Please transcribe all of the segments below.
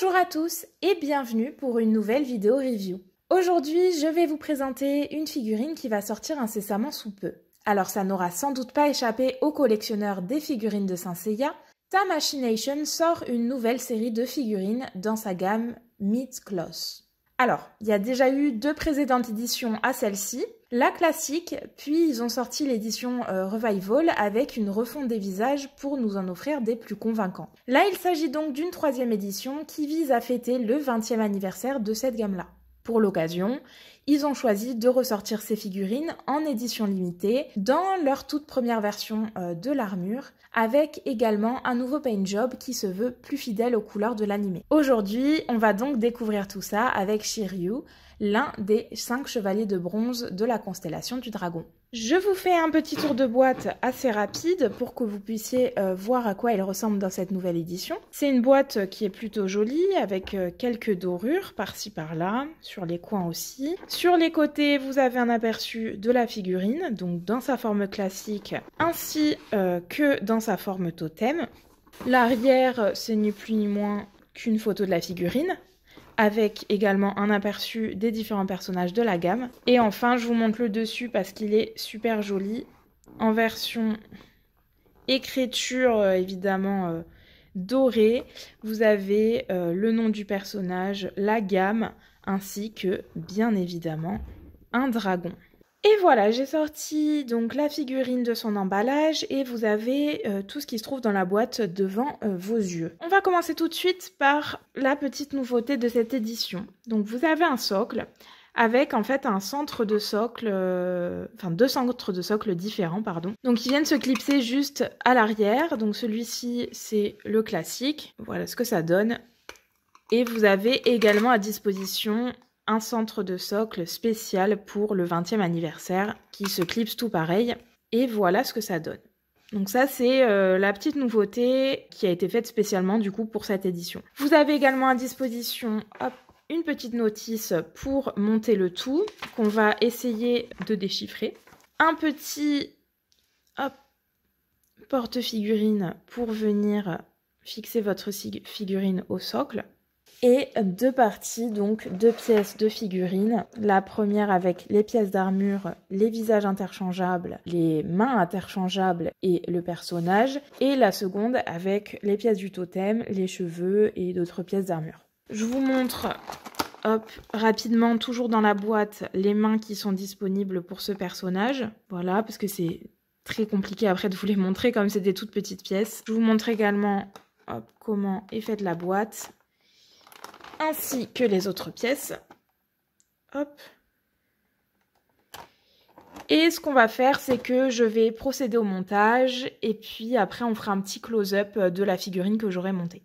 Bonjour à tous et bienvenue pour une nouvelle vidéo review. Aujourd'hui, je vais vous présenter une figurine qui va sortir incessamment sous peu. Alors ça n'aura sans doute pas échappé aux collectionneurs des figurines de Saint Seiya, Tamashii sort une nouvelle série de figurines dans sa gamme Meet Cloth. Alors, il y a déjà eu 2 précédentes éditions à celle-ci, la classique, puis ils ont sorti l'édition Revival avec une refonte des visages pour nous en offrir des plus convaincants. Là, il s'agit donc d'une 3e édition qui vise à fêter le 20e anniversaire de cette gamme-là. Pour l'occasion, ils ont choisi de ressortir ces figurines en édition limitée dans leur toute première version de l'armure, avec également un nouveau paint job qui se veut plus fidèle aux couleurs de l'anime. Aujourd'hui, on va donc découvrir tout ça avec Shiryu, l'un des 5 chevaliers de bronze de la constellation du dragon. Je vous fais un petit tour de boîte assez rapide pour que vous puissiez voir à quoi il ressemble dans cette nouvelle édition. C'est une boîte qui est plutôt jolie avec quelques dorures par-ci par-là, sur les coins aussi. Sur les côtés, vous avez un aperçu de la figurine, donc dans sa forme classique ainsi que dans sa forme totem. L'arrière, c'est ni plus ni moins qu'une photo de la figurine, avec également un aperçu des différents personnages de la gamme. Et enfin, je vous montre le dessus parce qu'il est super joli, en version écriture évidemment dorée. Vous avez le nom du personnage, la gamme, ainsi que, bien évidemment, un dragon. Et voilà, j'ai sorti donc la figurine de son emballage et vous avez tout ce qui se trouve dans la boîte devant vos yeux. On va commencer tout de suite par la petite nouveauté de cette édition. Donc vous avez un socle avec en fait un centre de socle, enfin 2 centres de socle différents, pardon. Donc ils viennent se clipser juste à l'arrière. Donc celui-ci c'est le classique. Voilà ce que ça donne. Et vous avez également à disposition un centre de socle spécial pour le 20e anniversaire qui se clipse tout pareil. Et voilà ce que ça donne. Donc ça, c'est la petite nouveauté qui a été faite spécialement du coup pour cette édition. Vous avez également à disposition une petite notice pour monter le tout qu'on va essayer de déchiffrer. Un petit porte-figurine pour venir fixer votre figurine au socle. Et 2 parties, donc 2 pièces de figurines. La première avec les pièces d'armure, les visages interchangeables, les mains interchangeables et le personnage. Et la seconde avec les pièces du totem, les cheveux et d'autres pièces d'armure. Je vous montre rapidement, toujours dans la boîte, les mains qui sont disponibles pour ce personnage. Voilà, parce que c'est très compliqué après de vous les montrer comme c'est des toutes petites pièces. Je vous montre également comment est faite la boîte, ainsi que les autres pièces. Et ce qu'on va faire, c'est que je vais procéder au montage et puis après on fera un petit close-up de la figurine que j'aurai montée.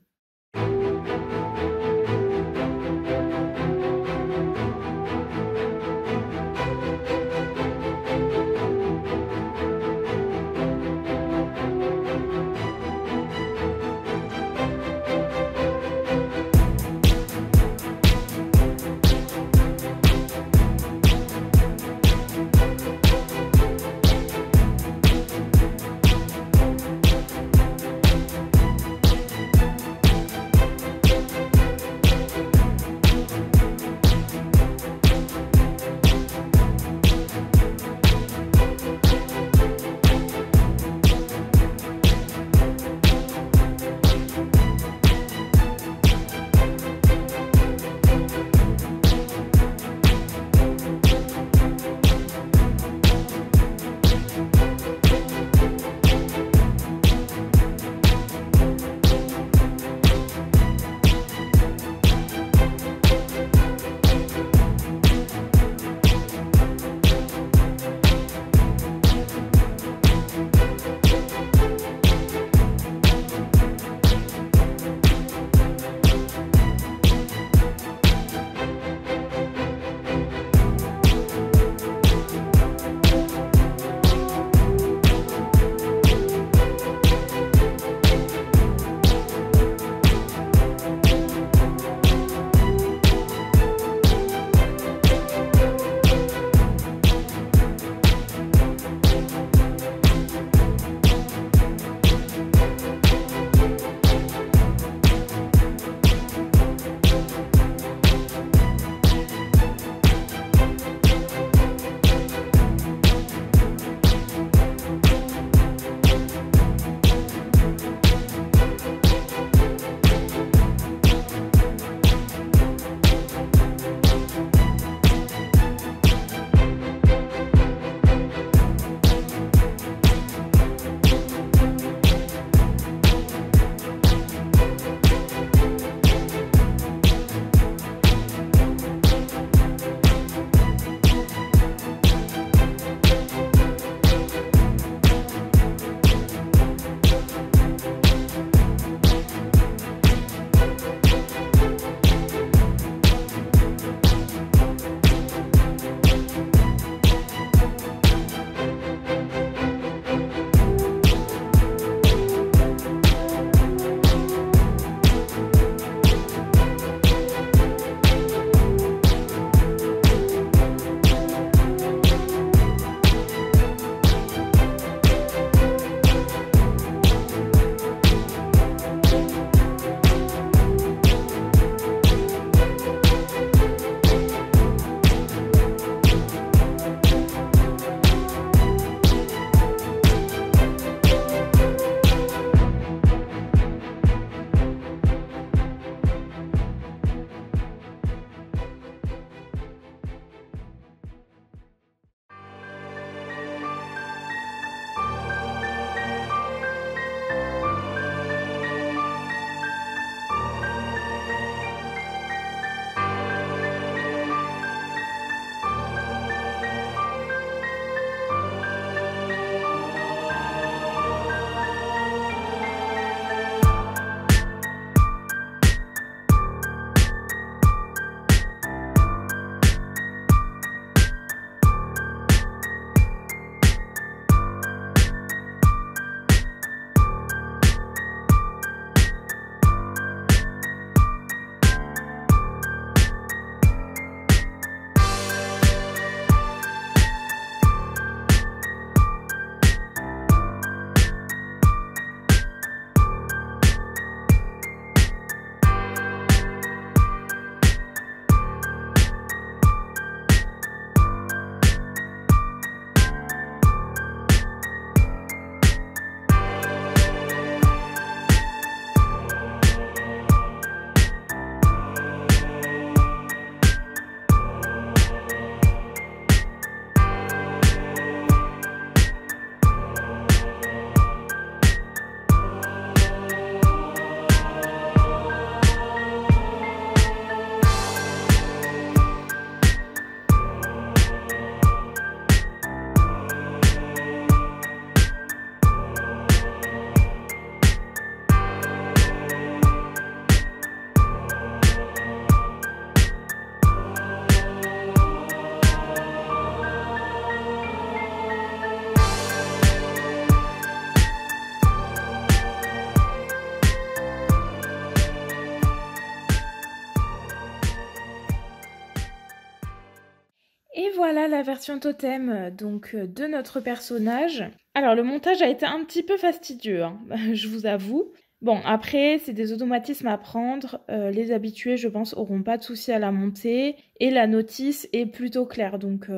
Et voilà la version totem donc de notre personnage. Alors le montage a été un petit peu fastidieux, hein, je vous avoue. Bon, après, c'est des automatismes à prendre. Les habitués, je pense, auront pas de souci à la monter. Et la notice est plutôt claire, donc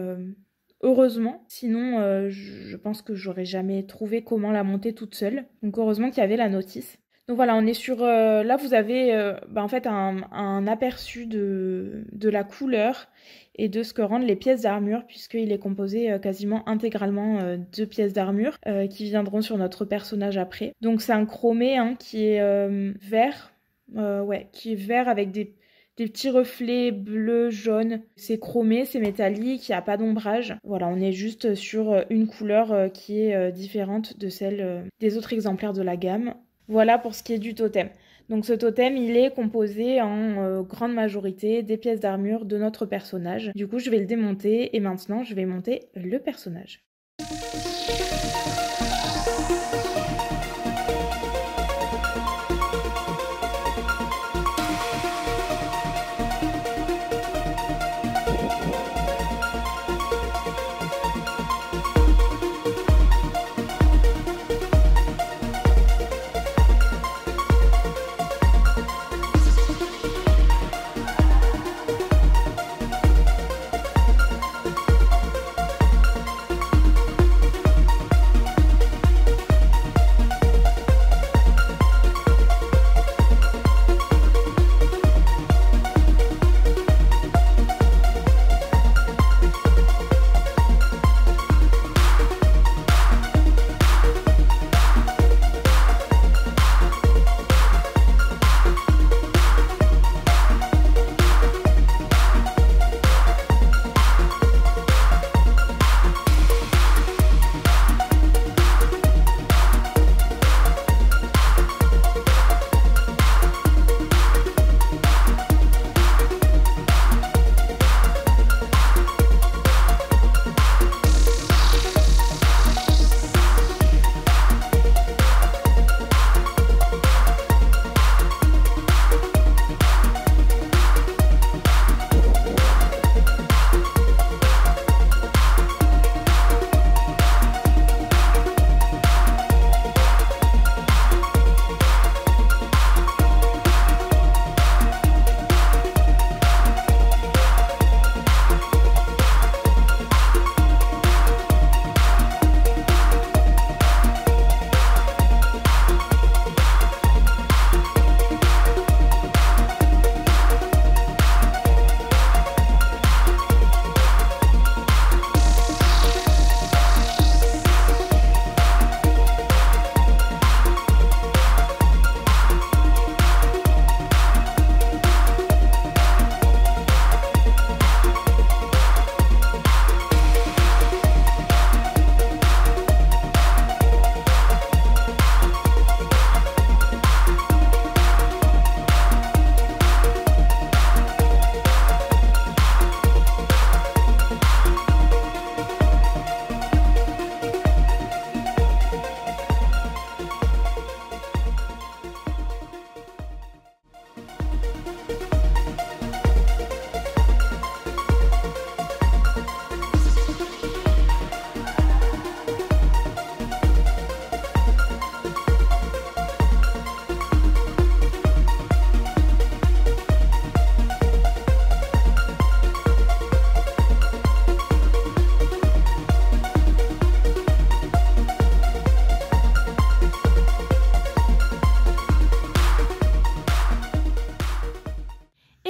heureusement. Sinon, je pense que j'aurais jamais trouvé comment la monter toute seule. Donc heureusement qu'il y avait la notice. Donc voilà, on est sur... là, vous avez en fait un aperçu de la couleur et de ce que rendent les pièces d'armure, puisqu'il est composé quasiment intégralement de pièces d'armure qui viendront sur notre personnage après. Donc c'est un chromé hein, qui est vert, qui est vert avec des petits reflets bleus, jaunes. C'est chromé, c'est métallique, il n'y a pas d'ombrage. Voilà, on est juste sur une couleur qui est différente de celle des autres exemplaires de la gamme. Voilà pour ce qui est du totem. Donc ce totem, il est composé en grande majorité des pièces d'armure de notre personnage. Du coup, je vais le démonter et maintenant, je vais monter le personnage.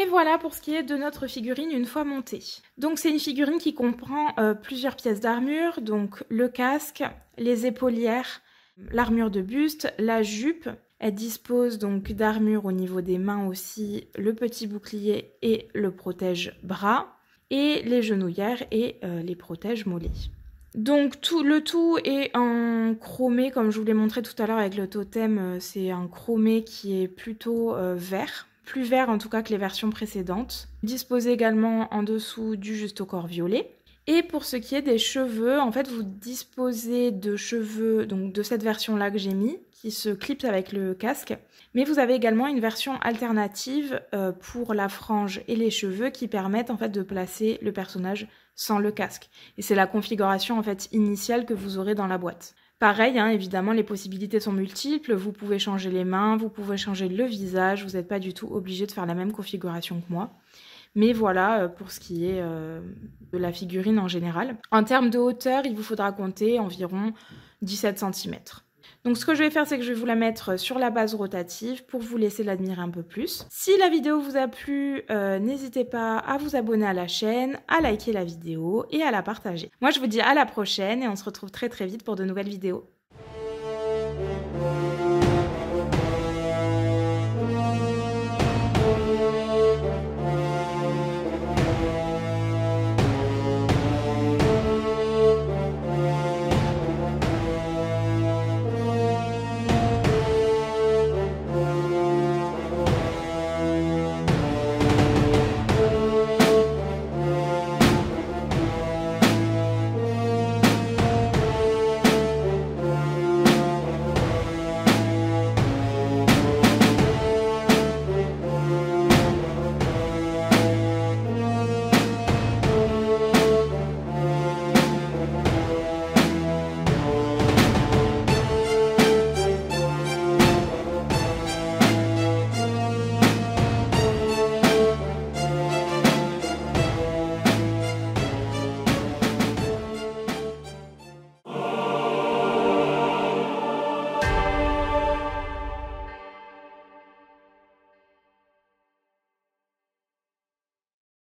Voilà pour ce qui est de notre figurine une fois montée. Donc c'est une figurine qui comprend plusieurs pièces d'armure, donc le casque, les épaulières, l'armure de buste, la jupe. Elle dispose donc d'armure au niveau des mains aussi, le petit bouclier et le protège-bras, et les genouillères et les protège-mollets. Donc le tout est en chromé, comme je vous l'ai montré tout à l'heure avec le totem, c'est un chromé qui est plutôt vert. Plus vert en tout cas que les versions précédentes. Disposé également en dessous du juste au corps violet. Et pour ce qui est des cheveux, en fait, vous disposez de cheveux, donc de cette version-là que j'ai mis, qui se clipse avec le casque. Mais vous avez également une version alternative pour la frange et les cheveux qui permettent en fait de placer le personnage sans le casque. Et c'est la configuration en fait initiale que vous aurez dans la boîte. Pareil, hein, évidemment, les possibilités sont multiples. Vous pouvez changer les mains, vous pouvez changer le visage. Vous n'êtes pas du tout obligé de faire la même configuration que moi. Mais voilà pour ce qui est de la figurine en général. En termes de hauteur, il vous faudra compter environ 17 cm. Donc ce que je vais faire, c'est que je vais vous la mettre sur la base rotative pour vous laisser l'admirer un peu plus. Si la vidéo vous a plu, n'hésitez pas à vous abonner à la chaîne, à liker la vidéo et à la partager. Moi je vous dis à la prochaine et on se retrouve très très vite pour de nouvelles vidéos.